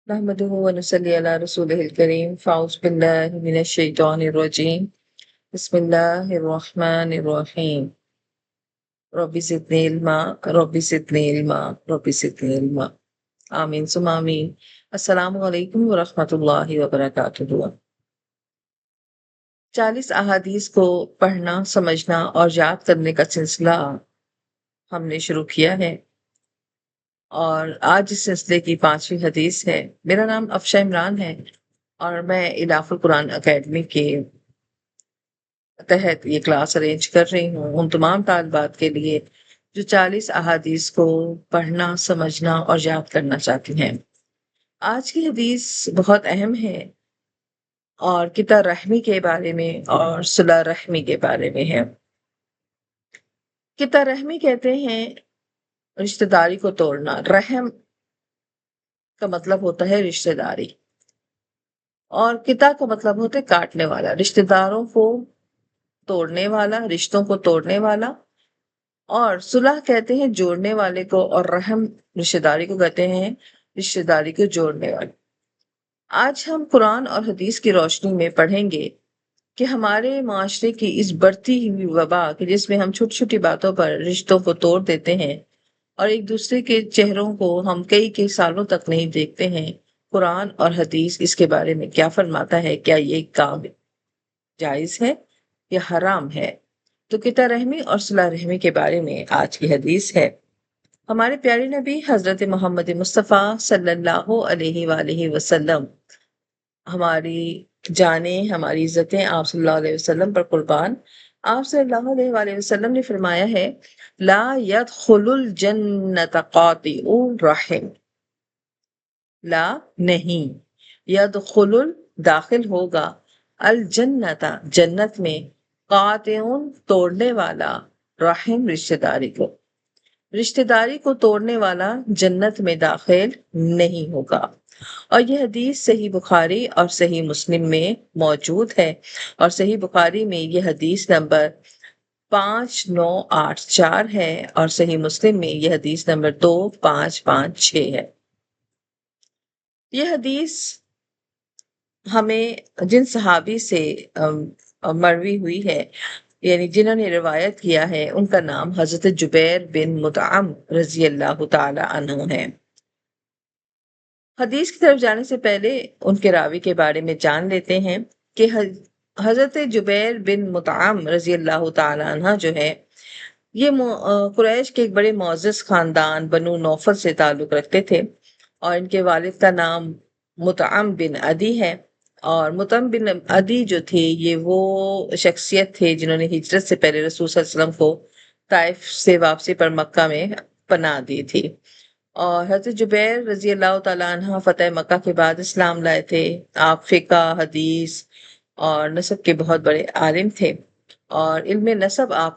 نحمده ونصلي على رسوله الكريم فأعوذ بالله من الشيطان الرجيم بسم الله الرحمن الرحيم رب زدني علما رب زدني علما رب زدني علما آمین ثم آمین۔ السلام علیکم ورحمۃ اللہ وبرکاتہ۔ 40 احادیث کو پڑھنا، سمجھنا اور یاد کرنے کا سلسلہ ہم نے شروع کیا ہے، اور آج اس سلسلے کی 5ویں حدیث ہے۔ میرا نام افشا عمران ہے اور میں الاف القرآن اکیڈمی کے تحت یہ کلاس ارینج کر رہی ہوں ان تمام طالبات کے لیے جو 40 احادیث کو پڑھنا، سمجھنا اور یاد کرنا چاہتی ہیں۔ آج کی حدیث بہت اہم ہے اور قطع رحمی کے بارے میں اور صلہ رحمی کے بارے میں ہے۔ قطع رحمی کہتے ہیں رشتہ داری کو توڑنا۔ رحم کا مطلب ہوتا ہے رشتہ داری، اور قطع کا مطلب ہوتا ہے کاٹنے والا، رشتہ داروں کو توڑنے والا، رشتوں کو توڑنے والا۔ اور صلح کہتے ہیں جوڑنے والے کو، اور رحم رشتہ داری کو کہتے ہیں رشتہ داری کو جوڑنے والے۔ آج ہم قرآن اور حدیث کی روشنی میں پڑھیں گے کہ ہمارے معاشرے کی اس بڑھتی ہوئی وبا کہ جس میں ہم چھوٹی چھوٹی باتوں پر رشتوں کو توڑ دیتے ہیں اور ایک دوسرے کے چہروں کو ہم کئی سالوں تک نہیں دیکھتے ہیں، قرآن اور حدیث اس کے بارے میں کیا فرماتا ہے؟ کیا یہ کام جائز ہے یا حرام ہے؟ تو قطع رحمی اور صلہ رحمی کے بارے میں آج کی حدیث ہے۔ ہمارے پیارے نبی حضرت محمد مصطفیٰ صلی اللہ علیہ وآلہ وسلم، ہماری جانیں، ہماری عزتیں آپ صلی اللہ علیہ وسلم پر قربان۔ آپ صلی اللہ علیہ وآلہ وسلم نے فرمایا ہے، لا يدخل الجنت قاطع الرحم، لا نہیں، یدخل داخل ہوگا، الجنت جنت میں، قاطع توڑنے والا، رحم رشتہ داری کو، رشتہ داری کو توڑنے والا جنت میں داخل نہیں ہوگا۔ اور یہ حدیث صحیح بخاری اور صحیح مسلم میں موجود ہے، اور صحیح بخاری میں یہ حدیث نمبر 5984 ہے، اور صحیح مسلم میں یہ حدیث نمبر 2556 ہے۔ یہ حدیث ہمیں جن صحابی سے مروی ہوئی ہے، یعنی جنہوں نے روایت کیا ہے، ان کا نام حضرت جبیر بن مطعم رضی اللہ تعالی عنہ ہے۔ حدیث کی طرف جانے سے پہلے ان کے راوی کے بارے میں جان لیتے ہیں کہ حضرت جبیر بن مطعم رضی اللہ تعالی عنہ جو ہے، یہ قریش کے ایک بڑے معزز خاندان بنو نوفل سے تعلق رکھتے تھے، اور ان کے والد کا نام مطعم بن عدی ہے۔ اور مطعم بن عدی جو تھے، یہ وہ شخصیت تھے جنہوں نے ہجرت سے پہلے رسول صلی اللہ علیہ وسلم کو طائف سے واپسی پر مکہ میں پناہ دی تھی۔ اور حضرت جبیر رضی اللہ تعالیٰ عنہ فتح مکہ کے بعد اسلام لائے تھے۔ آپ فقہ، حدیث اور نسب کے بہت بڑے عالم تھے، اور علم نسب آپ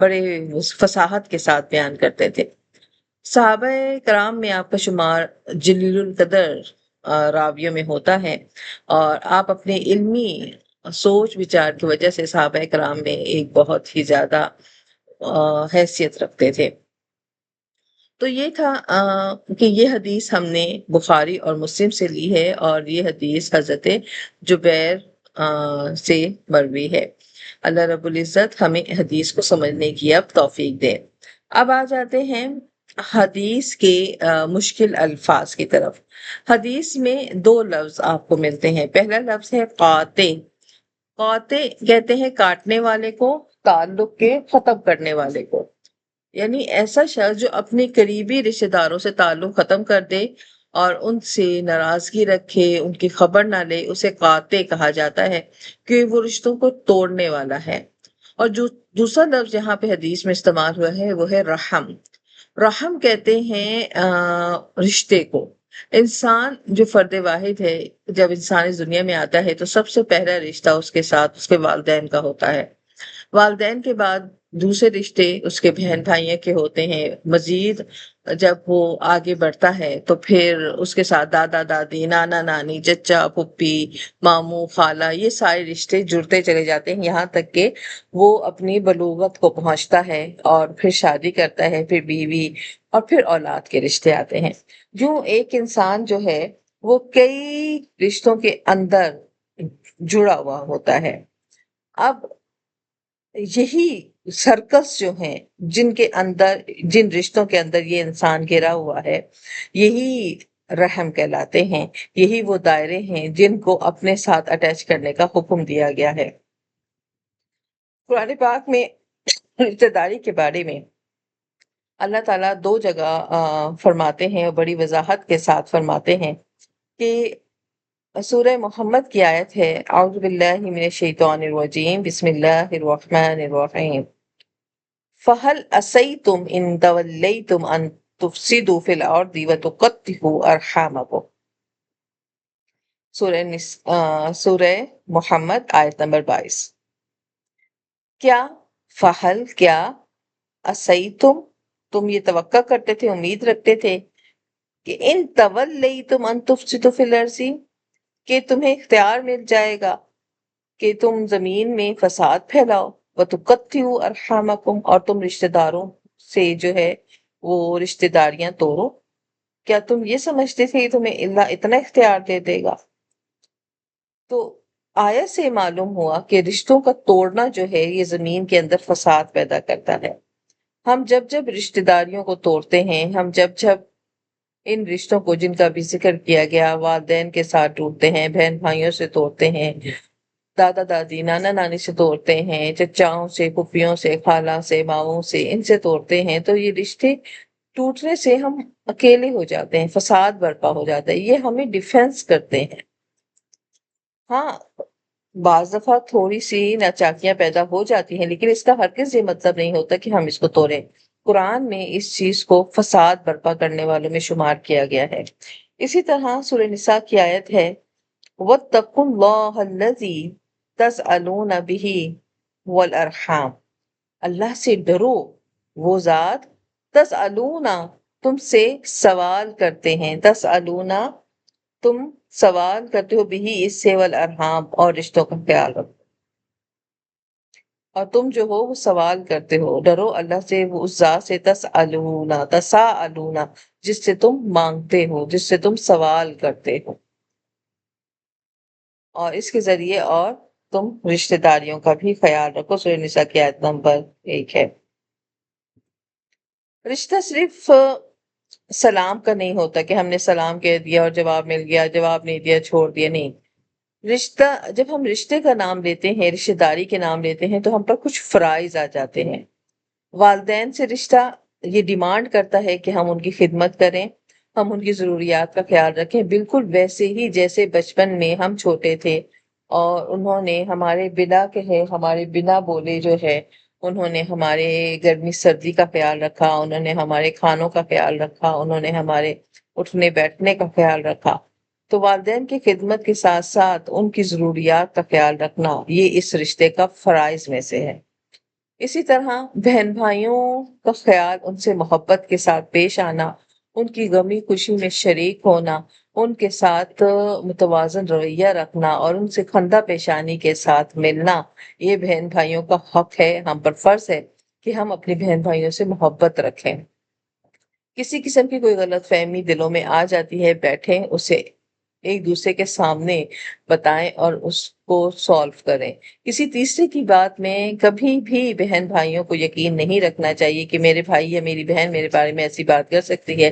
بڑے فصاحت کے ساتھ بیان کرتے تھے۔ صحابہ کرام میں آپ کا شمار جلیل القدر راویوں میں ہوتا ہے، اور آپ اپنے علمی سوچ وچار کی وجہ سے صحابہ کرام میں ایک بہت ہی زیادہ حیثیت رکھتے تھے۔ تو یہ تھا کہ یہ حدیث ہم نے بخاری اور مسلم سے لی ہے، اور یہ حدیث حضرت جبیر سے مروی ہے۔ اللہ رب العزت ہمیں حدیث کو سمجھنے کی اب توفیق دے۔ اب آ جاتے ہیں حدیث کے مشکل الفاظ کی طرف۔ حدیث میں 2 لفظ آپ کو ملتے ہیں۔ پہلا لفظ ہے قاطع۔ قاطع کہتے ہیں کاٹنے والے کو، تعلق کے ختم کرنے والے کو، یعنی ایسا شخص جو اپنے قریبی رشتہ داروں سے تعلق ختم کر دے اور ان سے ناراضگی رکھے، ان کی خبر نہ لے، اسے قاطع کہا جاتا ہے، کہ وہ رشتوں کو توڑنے والا ہے۔ اور جو دوسرا لفظ یہاں پہ حدیث میں استعمال ہوا ہے وہ ہے رحم۔ رحم کہتے ہیں رشتے کو۔ انسان جو فرد واحد ہے، جب انسان اس دنیا میں آتا ہے تو سب سے پہلا رشتہ اس کے ساتھ اس کے والدین کا ہوتا ہے۔ والدین کے بعد دوسرے رشتے اس کے بہن بھائیوں کے ہوتے ہیں۔ مزید جب وہ آگے بڑھتا ہے تو پھر اس کے ساتھ دادا دادی، نانا نانی، چچا پھپھی، ماموں خالہ، یہ سارے رشتے جڑتے چلے جاتے ہیں، یہاں تک کہ وہ اپنی بلوغت کو پہنچتا ہے اور پھر شادی کرتا ہے، پھر بیوی، اور پھر اولاد کے رشتے آتے ہیں۔ جو ایک انسان جو ہے وہ کئی رشتوں کے اندر جڑا ہوا ہوتا ہے۔ اب یہی سرکس جو ہیں جن رشتوں کے اندر یہ انسان گھرا ہوا ہے، یہی رحم کہلاتے ہیں، یہی وہ دائرے ہیں جن کو اپنے ساتھ اٹیچ کرنے کا حکم دیا گیا ہے۔ قرآن پاک میں رشتہ داری کے بارے میں اللہ تعالیٰ دو جگہ فرماتے ہیں اور بڑی وضاحت کے ساتھ فرماتے ہیں کہ سورہ محمد کی آیت ہے، اعوذ باللہ من الشیطان الرجیم، بسم اللہ الرحمن الرحیم، فَهَلْ عَصَيْتُمْ إِن تَوَلَّيْتُمْ أَن تُفْسِدُوا فِي الْأَرْضِ وَتُقَطِّعُوا أَرْحَامَكُمْ۔ سورہ محمد آیت نمبر 22۔ کیا فہل کیا تم یہ توقع کرتے تھے، امید رکھتے تھے کہ ان تولیتم ان تفسدوا فی الارض، کہ تمہیں اختیار مل جائے گا کہ تم زمین میں فساد پھیلاؤ، وتقطعوا ارحامکم، اور تم رشتہ داروں سے جو ہے وہ رشتہ داریاں توڑو؟ کیا تم یہ سمجھتے تھے کہ تمہیں اللہ اتنا اختیار دے دے گا؟ تو آیت سے معلوم ہوا کہ رشتوں کا توڑنا جو ہے یہ زمین کے اندر فساد پیدا کرتا ہے۔ ہم جب رشتہ داریوں کو توڑتے ہیں، ہم جب ان رشتوں کو جن کا بھی ذکر کیا گیا، والدین کے ساتھ ٹوٹتے ہیں، بہن بھائیوں سے توڑتے ہیں، دادا دادی نانا نانی سے توڑتے ہیں، چچاؤں سے، پھوپھیوں سے، خالہ سے، ماؤں سے، ان سے توڑتے ہیں، تو یہ رشتے ٹوٹنے سے ہم اکیلے ہو جاتے ہیں، فساد برپا ہو جاتا ہے۔ یہ ہمیں ڈیفینس کرتے ہیں۔ ہاں، بعض دفعہ تھوڑی سی ناچاکیاں پیدا ہو جاتی ہیں، لیکن اس کا ہرگز یہ مطلب نہیں ہوتا کہ ہم اس کو توڑیں۔ قرآن میں اس چیز کو فساد برپا کرنے والوں میں شمار کیا گیا ہے۔ اسی طرح سورہ نساء کی آیت ہے، وَاتَّقُوا اللَّهَ الَّذِي تَسْأَلُونَ بِهِ وَالْأَرْحَامَ، اللہ سے ڈرو، وہ ذات تسألون، تم سے سوال کرتے ہیں، تسألون، تم سوال کرتے ہو، بھی اس سے، والارحام، اور رشتوں کا خیال رکھو، اور تم جو ہو وہ سوال کرتے ہو، ڈرو اللہ سے، وہ اس ذات سے، تساءلون، جس سے تم مانگتے ہو، جس سے تم سوال کرتے ہو، اور اس کے ذریعے اور تم رشتہ داریوں کا بھی خیال رکھو۔ سورہ نساء کی آیت نمبر 1 ہے۔ رشتہ صرف سلام کا نہیں ہوتا کہ ہم نے سلام کہہ دیا اور جواب مل گیا، جواب نہیں دیا چھوڑ دیا، نہیں۔ رشتہ، جب ہم رشتے کا نام لیتے ہیں، رشتہ داری کے نام لیتے ہیں، تو ہم پر کچھ فرائض آ جاتے ہیں۔ والدین سے رشتہ یہ ڈیمانڈ کرتا ہے کہ ہم ان کی خدمت کریں، ہم ان کی ضروریات کا خیال رکھیں، بالکل ویسے ہی جیسے بچپن میں ہم چھوٹے تھے اور انہوں نے ہمارے بنا کہے، ہمارے بنا بولے جو ہے، انہوں نے ہمارے گرمی سردی کا خیال رکھا، انہوں نے ہمارے کھانوں کا خیال رکھا، انہوں نے ہمارے اٹھنے بیٹھنے کا خیال رکھا۔ تو والدین کی خدمت کے ساتھ ساتھ ان کی ضروریات کا خیال رکھنا، یہ اس رشتے کا فرائض میں سے ہے۔ اسی طرح بہن بھائیوں کا خیال، ان سے محبت کے ساتھ پیش آنا، ان کی غمی خوشی میں شریک ہونا، ان کے ساتھ متوازن رویہ رکھنا، اور ان سے خندہ پیشانی کے ساتھ ملنا، یہ بہن بھائیوں کا حق ہے، ہم پر فرض ہے کہ ہم اپنی بہن بھائیوں سے محبت رکھیں۔ کسی قسم کی کوئی غلط فہمی دلوں میں آ جاتی ہے، بیٹھیں، اسے ایک دوسرے کے سامنے بتائیں اور اس کو سولو کریں۔ کسی تیسرے کی بات میں کبھی بھی بہن بھائیوں کو یقین نہیں رکھنا چاہیے کہ میرے بھائی یا میری بہن میرے بارے میں ایسی بات کر سکتی ہے۔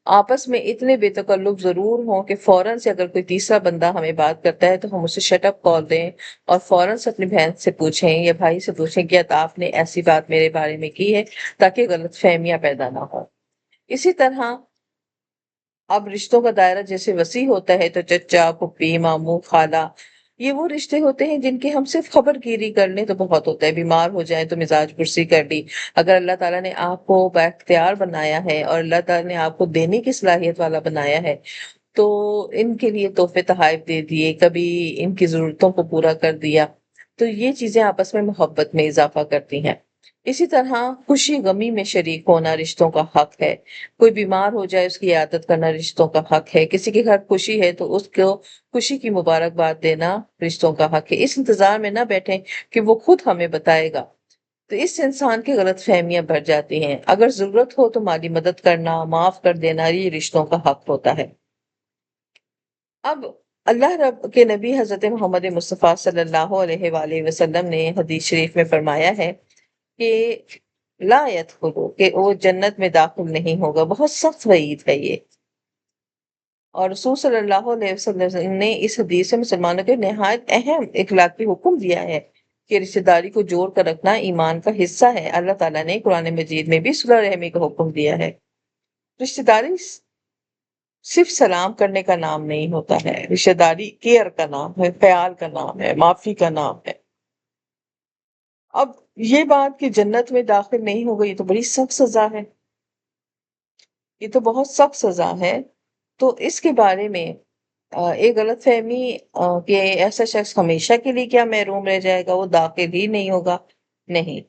آپس میں اتنے بے تکلف ضرور ہوں کہ فوراً سے اگر کوئی تیسرا بندہ ہمیں بات کرتا ہے تو ہم اسے شٹ اپ کال دیں اور فوراً سے اپنی بہن سے پوچھیں یا بھائی سے پوچھیں کہ آپ نے ایسی بات میرے بارے میں کی ہے، تاکہ غلط فہمیاں پیدا نہ ہوں۔ اسی طرح اب رشتوں کا دائرہ جیسے وسیع ہوتا ہے تو چچا، پھپھی، ماموں، خالہ، یہ وہ رشتے ہوتے ہیں جن کی ہم صرف خبر گیری کر لیں تو بہت ہوتا ہے، بیمار ہو جائیں تو مزاج پرسی کر لی۔ اگر اللہ تعالیٰ نے آپ کو بااختیار بنایا ہے اور اللہ تعالیٰ نے آپ کو دینے کی صلاحیت والا بنایا ہے، تو ان کے لیے تحفے تحائف دے دیے، کبھی ان کی ضرورتوں کو پورا کر دیا، تو یہ چیزیں آپس میں محبت میں اضافہ کرتی ہیں۔ اسی طرح خوشی غمی میں شریک ہونا رشتوں کا حق ہے۔ کوئی بیمار ہو جائے اس کی عیادت کرنا رشتوں کا حق ہے، کسی کے گھر خوشی ہے تو اس کو خوشی کی مبارکباد دینا رشتوں کا حق ہے۔ اس انتظار میں نہ بیٹھیں کہ وہ خود ہمیں بتائے گا، تو اس سے انسان کی غلط فہمیاں بڑھ جاتی ہیں۔ اگر ضرورت ہو تو مالی مدد کرنا، معاف کر دینا، یہ رشتوں کا حق ہوتا ہے۔ اب اللہ رب کے نبی حضرت محمد مصطفیٰ صلی اللہ علیہ وآلہ وسلم نے حدیث شریف میں فرمایا ہے کہ لا يدخلوا، کہ وہ جنت میں داخل نہیں ہوگا. بہت سخت وعید ہے یہ. اور رسول صلی اللہ علیہ وسلم نے اس حدیث سے مسلمانوں کے نہایت اہم اخلاقی حکم دیا ہے کہ رشتہ داری کو جوڑ کر رکھنا ایمان کا حصہ ہے. اللہ تعالیٰ نے قرآن مجید میں بھی صلہ رحمی کا حکم دیا ہے. رشتہ داری صرف سلام کرنے کا نام نہیں ہوتا ہے. رشتہ داری کیئر کا نام ہے، خیال کا نام ہے، معافی کا نام ہے. اب یہ بات کہ جنت میں داخل نہیں ہوگا، یہ تو بڑی سخت سزا ہے. یہ تو بہت سخت سزا ہے. تو اس کے بارے میں ایک غلط فہمی کہ ایسا شخص ہمیشہ کے لیے کیا محروم رہ جائے گا، وہ داخل ہی نہیں ہوگا. نہیں،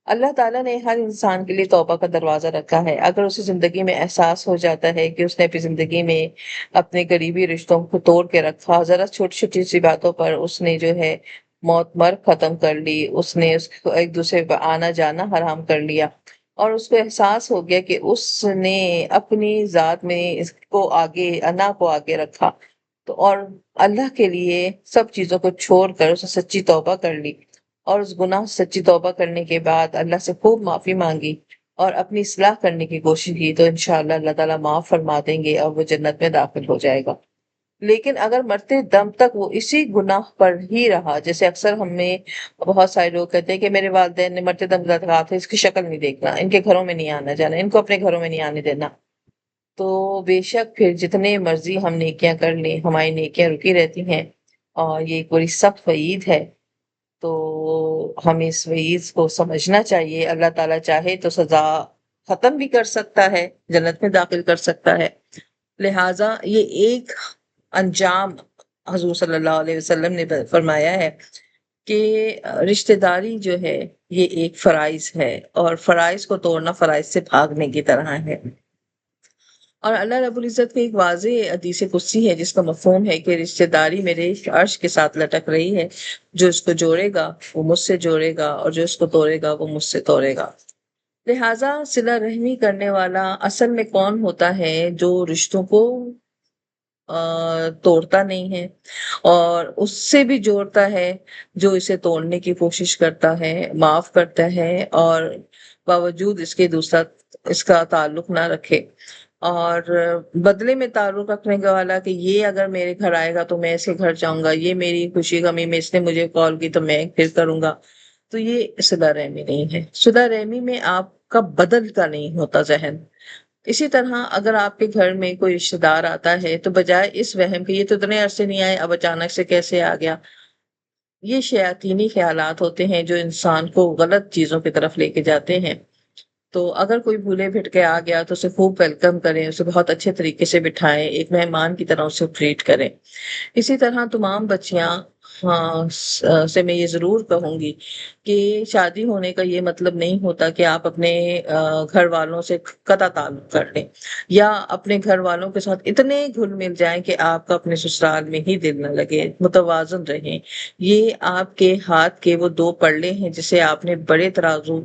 اللہ تعالیٰ نے ہر انسان کے لیے توبہ کا دروازہ رکھا ہے. اگر اسے زندگی میں احساس ہو جاتا ہے کہ اس نے اپنی زندگی میں اپنے قریبی رشتوں کو توڑ کے رکھا، ذرا چھوٹی چھوٹی سی باتوں پر اس نے جو ہے موت مر ختم کر لی، اس نے اس کو ایک دوسرے پر آنا جانا حرام کر لیا، اور اس کو احساس ہو گیا کہ اس نے اپنی ذات میں اس کو آگے، انا کو آگے رکھا، تو اور اللہ کے لیے سب چیزوں کو چھوڑ کر اسے سچی توبہ کر لی، اور اس گناہ سے سچی توبہ کرنے کے بعد اللہ سے خوب معافی مانگی اور اپنی اصلاح کرنے کی کوشش کی، تو انشاءاللہ اللہ تعالیٰ معاف فرما دیں گے اور وہ جنت میں داخل ہو جائے گا. لیکن اگر مرتے دم تک وہ اسی گناہ پر ہی رہا، جیسے اکثر ہمیں بہت سارے لوگ کہتے ہیں کہ میرے والدین نے مرتے دم تک کہا تھا اس کی شکل نہیں دیکھنا، ان کے گھروں میں نہیں آنا جانا، ان کو اپنے گھروں میں نہیں آنے دینا، تو بے شک پھر جتنے مرضی ہم نیکیاں کر لیں ہماری نیکیاں رکی رہتی ہیں، اور یہ ایک بڑی سخت وعید ہے. تو ہمیں اس وعید کو سمجھنا چاہیے. اللہ تعالیٰ چاہے تو سزا ختم بھی کر سکتا ہے، جنت میں داخل کر سکتا ہے. لہٰذا یہ ایک انجام حضور صلی اللہ علیہ وسلم نے فرمایا ہے کہ رشتہ داری جو ہے یہ ایک فرائض ہے، اور فرائض کو توڑنا فرائض سے بھاگنے کی طرح ہے. اور اللہ رب العزت کی ایک واضح حدیث قدسی ہے جس کا مفہوم ہے کہ رشتہ داری میرے عرش کے ساتھ لٹک رہی ہے، جو اس کو جوڑے گا وہ مجھ سے جوڑے گا، اور جو اس کو توڑے گا وہ مجھ سے توڑے گا. لہٰذا صلہ رحمی کرنے والا اصل میں کون ہوتا ہے؟ جو رشتوں کو توڑتا نہیں ہے، اور اس سے بھی جوڑتا ہے جو اسے توڑنے کی کوشش کرتا ہے، معاف کرتا ہے، اور باوجود اس کے دوسرا اس کا تعلق نہ رکھے، اور بدلے میں تعلق رکھنے کا والا کہ یہ اگر میرے گھر آئے گا تو میں اس کے گھر جاؤں گا، یہ میری خوشی غمی میں اس نے مجھے کال کی تو میں پھر کروں گا. تو یہ صلہ رحمی نہیں ہے. صلہ رحمی میں آپ کا بدل کا نہیں ہوتا ذہن. اسی طرح اگر آپ کے گھر میں کوئی رشتہ دار آتا ہے تو بجائے اس وہم کہ یہ تو اتنے عرصے نہیں آئے اب اچانک سے کیسے آ گیا، یہ شیاطینی خیالات ہوتے ہیں جو انسان کو غلط چیزوں کی طرف لے کے جاتے ہیں. تو اگر کوئی بھولے بھٹکے آ گیا تو اسے خوب ویلکم کریں، اسے بہت اچھے طریقے سے بٹھائیں، ایک مہمان کی طرح اسے ٹریٹ کریں. اسی طرح تمام بچیاں سے میں یہ ضرور کہوں گی کہ شادی ہونے کا یہ مطلب نہیں ہوتا کہ آپ اپنے گھر والوں سے قطع تعلق کر لیں، یا اپنے گھر والوں کے ساتھ اتنے گھل مل جائیں کہ آپ کا اپنے سسرال میں ہی دل نہ لگے. متوازن رہیں. یہ آپ کے ہاتھ کے وہ دو پلڑے ہیں جسے آپ نے بڑے ترازو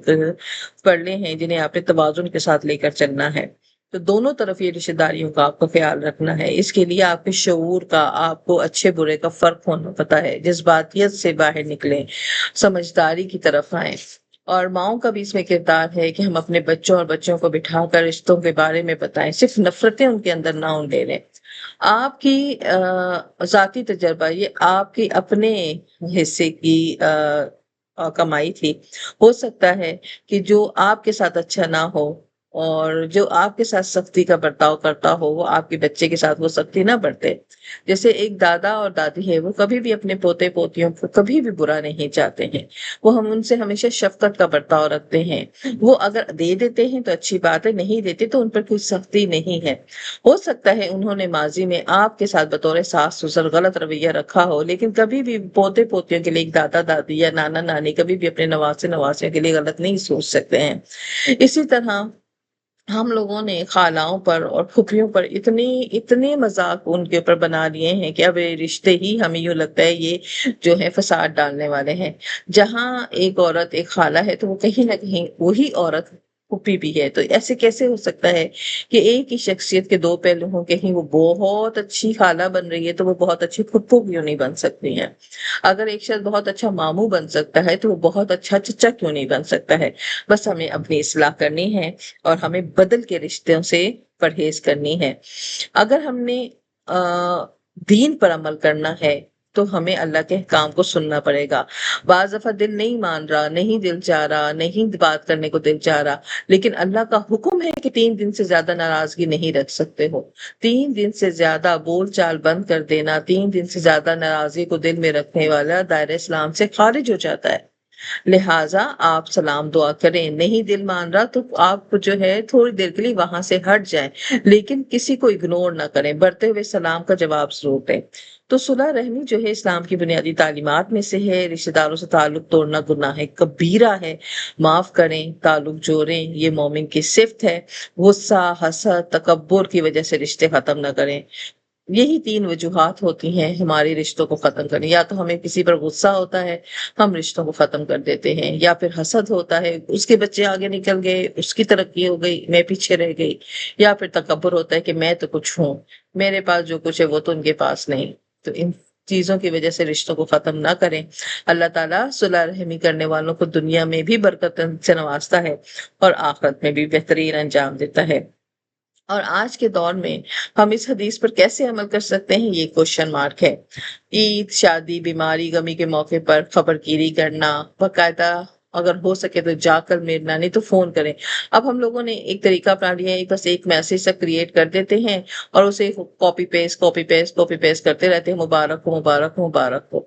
پلڑے ہیں جنہیں آپ نے توازن کے ساتھ لے کر چلنا ہے. تو دونوں طرف یہ رشتہ داریوں کا آپ کو خیال رکھنا ہے. اس کے لیے آپ کے شعور کا، آپ کو اچھے برے کا فرق ہونا پتا ہے. جذباتیت سے باہر نکلیں، سمجھداری کی طرف آئیں. اور ماؤں کا بھی اس میں کردار ہے کہ ہم اپنے بچوں اور بچوں کو بٹھا کر رشتوں کے بارے میں بتائیں، صرف نفرتیں ان کے اندر نہ لے لیں. آپ کی ذاتی تجربہ، یہ آپ کی اپنے حصے کی کمائی تھی. ہو سکتا ہے کہ جو آپ کے ساتھ اچھا نہ ہو اور جو آپ کے ساتھ سختی کا برتاؤ کرتا ہو وہ آپ کے بچے کے ساتھ وہ سختی نہ برتے. جیسے ایک دادا اور دادی ہے، وہ کبھی بھی اپنے پوتے پوتیوں کو کبھی بھی برا نہیں چاہتے ہیں، وہ ہم ان سے ہمیشہ شفقت کا برتاؤ رکھتے ہیں. وہ اگر دے دیتے ہیں تو اچھی بات ہے، نہیں دیتے تو ان پر کوئی سختی نہیں ہے. ہو سکتا ہے انہوں نے ماضی میں آپ کے ساتھ بطور ساس سسر غلط رویہ رکھا ہو، لیکن کبھی بھی پوتے پوتیوں کے لیے ایک دادا دادی یا نانا نانی کبھی بھی اپنے نواسے نواسیوں کے لیے غلط نہیں سوچ سکتے ہیں. اسی طرح ہم لوگوں نے خالاؤں پر اور پھپھیوں پر اتنے مذاق ان کے اوپر بنا لیے ہیں کہ اب یہ رشتے ہی ہمیں یوں لگتا ہے یہ جو ہے فساد ڈالنے والے ہیں. جہاں ایک عورت ایک خالہ ہے تو وہ کہیں نہ کہیں وہی عورت پھوپھی بھی ہے، تو ایسے کیسے ہو سکتا ہے کہ ایک ہی شخصیت کے دو پہلو ہوں؟ کہیں وہ بہت اچھی خالہ بن رہی ہے تو وہ بہت اچھی پھپھو کیوں نہیں بن سکتی ہیں؟ اگر ایک شخص بہت اچھا ماموں بن سکتا ہے تو وہ بہت اچھا چچا کیوں نہیں بن سکتا ہے؟ بس ہمیں اپنی اصلاح کرنی ہے اور ہمیں بدل کے رشتوں سے پرہیز کرنی ہے۔ اگر ہم نے دین پر عمل کرنا ہے تو ہمیں اللہ کے احکام کو سننا پڑے گا۔ بعض دفعہ دل نہیں مان رہا، نہیں دل چاہ رہا، نہیں بات کرنے کو دل چاہ رہا، لیکن اللہ کا حکم ہے کہ 3 دن سے زیادہ ناراضگی نہیں رکھ سکتے ہو۔ 3 دن سے زیادہ بول چال بند کر دینا، 3 دن سے زیادہ ناراضگی کو دل میں رکھنے والا دائرہ اسلام سے خارج ہو جاتا ہے۔ لہٰذا آپ سلام دعا کریں، نہیں دل مان رہا تو آپ جو ہے تھوڑی دیر کے لیے وہاں سے ہٹ جائیں، لیکن کسی کو اگنور نہ کریں، بڑھتے ہوئے سلام کا جواب ضرور دیں۔ تو صلح رحمی جو ہے اسلام کی بنیادی تعلیمات میں سے ہے۔ رشتہ داروں سے تعلق توڑنا گناہ کبیرہ ہے، معاف کریں، تعلق جوڑیں، یہ مومن کی صفت ہے۔ غصہ، حسد، تکبر کی وجہ سے رشتے ختم نہ کریں۔ یہی 3 وجوہات ہوتی ہیں ہماری رشتوں کو ختم کرنے، یا تو ہمیں کسی پر غصہ ہوتا ہے، ہم رشتوں کو ختم کر دیتے ہیں، یا پھر حسد ہوتا ہے، اس کے بچے آگے نکل گئے، اس کی ترقی ہو گئی، میں پیچھے رہ گئی، یا پھر تکبر ہوتا ہے کہ میں تو کچھ ہوں، میرے پاس جو کچھ ہے وہ تو ان کے پاس نہیں۔ تو ان چیزوں کی وجہ سے رشتوں کو ختم نہ کریں۔ اللہ تعالیٰ صلح رحمی کرنے والوں کو دنیا میں بھی برکت سے نوازتا ہے اور آخرت میں بھی بہترین انجام دیتا ہے۔ اور آج کے دور میں ہم اس حدیث پر کیسے عمل کر سکتے ہیں، یہ کوشچن مارک ہے۔ عید، شادی، بیماری، غمی کے موقع پر خبرگیری کرنا، باقاعدہ اگر ہو سکے تو جا کر ملنا، نہیں تو فون کریں۔ اب ہم لوگوں نے ایک طریقہ اپنا لیا ہے، بس ایک میسج سا کریٹ کر دیتے ہیں اور اسے copy paste copy paste copy paste کرتے رہتے ہیں، مبارک ہو مبارک ہو مبارک ہو۔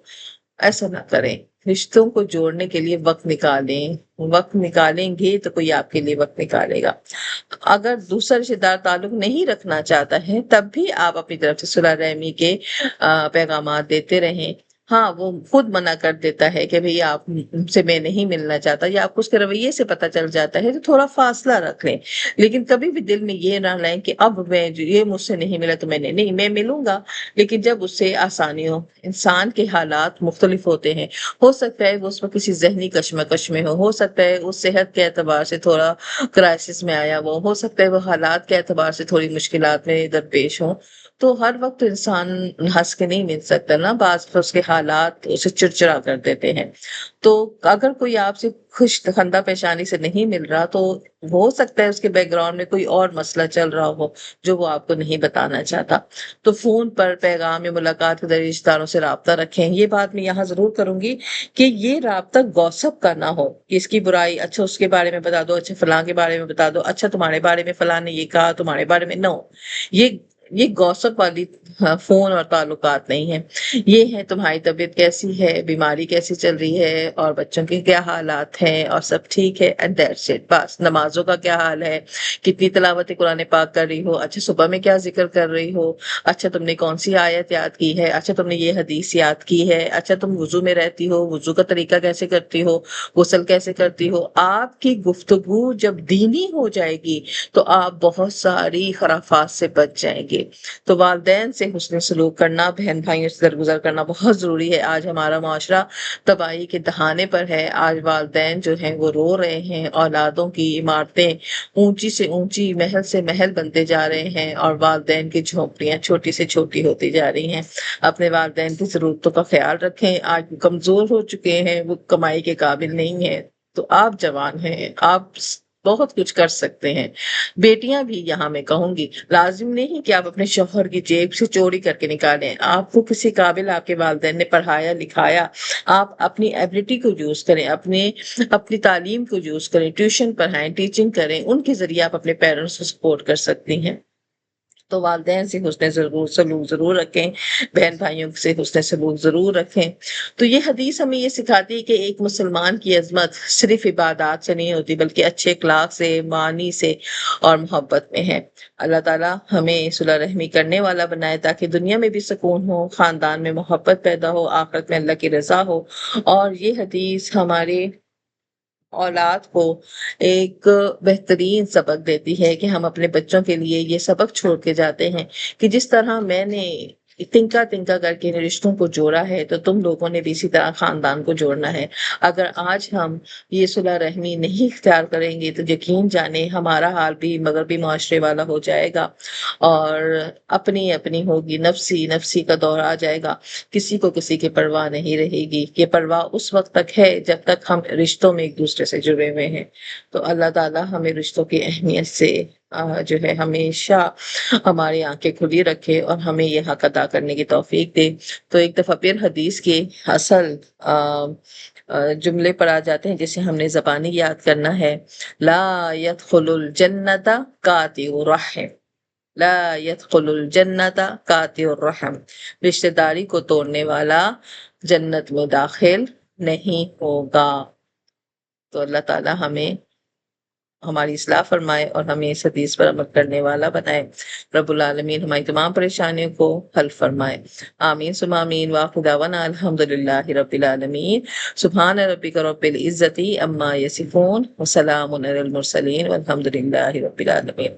ایسا نہ کریں، رشتوں کو جوڑنے کے لیے وقت نکالیں، وقت نکالیں گے تو کوئی آپ کے لیے وقت نکالے گا۔ اگر دوسرا رشتہ دار تعلق نہیں رکھنا چاہتا ہے تب بھی آپ اپنی طرف سے صلح رحمی کے پیغامات دیتے رہیں۔ ہاں، وہ خود منع کر دیتا ہے کہ بھئی آپ سے میں نہیں ملنا چاہتا، یا آپ کو اس کے رویے سے پتہ چل جاتا ہے تو تھوڑا فاصلہ رکھ لیں، لیکن کبھی بھی دل میں یہ نہ لیں کہ اب یہ مجھ سے نہیں ملا تو میں نے نہیں، میں ملوں گا، لیکن جب اس سے آسانی ہو۔ انسان کے حالات مختلف ہوتے ہیں، ہو سکتا ہے وہ اس وقت کسی ذہنی کشمکش میں ہو سکتا ہے اس صحت کے اعتبار سے تھوڑا کرائسس میں آیا، وہ ہو سکتا ہے وہ حالات کے اعتبار سے تھوڑی مشکلات میں درپیش ہوں۔ تو ہر وقت انسان ہنس کے نہیں مل سکتا نا، بعض اس کے حالات اسے چڑچڑا کر دیتے ہیں۔ تو اگر کوئی آپ سے خوش خندہ پیشانی سے نہیں مل رہا تو ہو سکتا ہے اس کے بیک گراؤنڈ میں کوئی اور مسئلہ چل رہا ہو جو وہ آپ کو نہیں بتانا چاہتا۔ تو فون پر پیغام یا ملاقات کے ذریعے رشتہ داروں سے رابطہ رکھیں۔ یہ بات میں یہاں ضرور کروں گی کہ یہ رابطہ گوسپ کا نہ ہو کہ اس کی برائی، اچھا اس کے بارے میں بتا دو، اچھا فلاں کے بارے میں بتا دو، اچھا تمہارے بارے میں فلاں نے یہ کہا، تمہارے بارے میں نو، یہ گوسپ والی فون اور تعلقات نہیں ہیں۔ یہ ہے تمہاری طبیعت کیسی ہے، بیماری کیسی چل رہی ہے، اور بچوں کے کیا حالات ہیں، اور سب ٹھیک ہے، اینڈ دیٹس اٹ، بس۔ نمازوں کا کیا حال ہے، کتنی تلاوت قرآن پاک کر رہی ہو، اچھا صبح میں کیا ذکر کر رہی ہو، اچھا تم نے کون سی آیت یاد کی ہے، اچھا تم نے یہ حدیث یاد کی ہے، اچھا تم وضو میں رہتی ہو، وضو کا طریقہ کیسے کرتی ہو، غسل کیسے کرتی ہو۔ آپ کی گفتگو جب دینی ہو جائے گی تو آپ بہت ساری خرافات سے بچ جائیں گے۔ تو والدین سے حسن سلوک کرنا، بہن بھائیوں سے درگزر کرنا بہت ضروری ہے۔ آج ہمارا معاشرہ تباہی کے دہانے پر ہے۔ آج والدین جو ہیں وہ رو رہے ہیں، اولادوں کی عمارتیں اونچی سے اونچی، محل سے محل بنتے جا رہے ہیں، اور والدین کی جھونپڑیاں چھوٹی سے چھوٹی ہوتی جا رہی ہیں۔ اپنے والدین کی ضرورتوں کا خیال رکھیں۔ آج وہ کمزور ہو چکے ہیں، وہ کمائی کے قابل نہیں ہیں، تو آپ جوان ہیں، آپ بہت کچھ کر سکتے ہیں۔ بیٹیاں بھی یہاں میں کہوں گی، لازم نہیں کہ آپ اپنے شوہر کی جیب سے چوری کر کے نکالیں۔ آپ کو کسی قابل آپ کے والدین نے پڑھایا لکھایا، آپ اپنی ایبلٹی کو یوز کریں، اپنی تعلیم کو یوز کریں، ٹیوشن پڑھائیں، ٹیچنگ کریں، ان کے ذریعے آپ اپنے پیرنٹس کو سپورٹ کر سکتی ہیں۔ تو والدین سے حسن سلوک ضرور رکھیں، بہن بھائیوں سے حسن سلوک ضرور رکھیں۔ تو یہ حدیث ہمیں یہ سکھاتی ہے کہ ایک مسلمان کی عظمت صرف عبادات سے نہیں ہوتی، بلکہ اچھے اخلاق سے، معنی سے اور محبت میں ہے۔ اللہ تعالیٰ ہمیں صلح رحمی کرنے والا بنائے تاکہ دنیا میں بھی سکون ہو، خاندان میں محبت پیدا ہو، آخرت میں اللہ کی رضا ہو۔ اور یہ حدیث ہمارے اولاد کو ایک بہترین سبق دیتی ہے کہ ہم اپنے بچوں کے لیے یہ سبق چھوڑ کے جاتے ہیں کہ جس طرح میں نے تنکا تنکا کر کے ان رشتوں کو جوڑا ہے، تو تم لوگوں نے بھی اسی طرح خاندان کو جوڑنا ہے۔ اگر آج ہم یہ صلح رحمی نہیں اختیار کریں گے تو یقین جانے ہمارا حال بھی مغربی معاشرے والا ہو جائے گا، اور اپنی اپنی ہوگی، نفسی نفسی کا دور آ جائے گا، کسی کو کسی کی پرواہ نہیں رہے گی۔ یہ پرواہ اس وقت تک ہے جب تک ہم رشتوں میں ایک دوسرے سے جڑے ہوئے ہیں۔ تو اللہ تعالی ہمیں رشتوں کی اہمیت سے جو ہے ہمیشہ ہماری آنکھیں کھلی رکھے اور ہمیں یہ حق ادا کرنے کی توفیق دے۔ تو ایک دفعہ پھر حدیث کے اصل جملے پر آ جاتے ہیں جسے ہم نے زبانی یاد کرنا ہے۔ لا يدخل الجنت قاطع الرحم، لا يدخل الجنت قاطع الرحم، رشتہ داری کو توڑنے والا جنت میں داخل نہیں ہوگا۔ تو اللہ تعالی ہمیں ہماری اصلاح فرمائے اور ہمیں اس حدیث پر عمل کرنے والا بنائے۔ رب العالمین ہماری تمام پریشانیوں کو حل فرمائے۔ آمین ثم آمین، وآخر دعوانا الحمد للہ رب العالمین۔ سبحان ربک رب العزت عما یصفون وسلام علی المرسلین والحمد للہ رب العالمین۔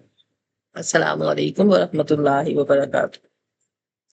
السلام علیکم ورحمۃ اللہ وبرکاتہ۔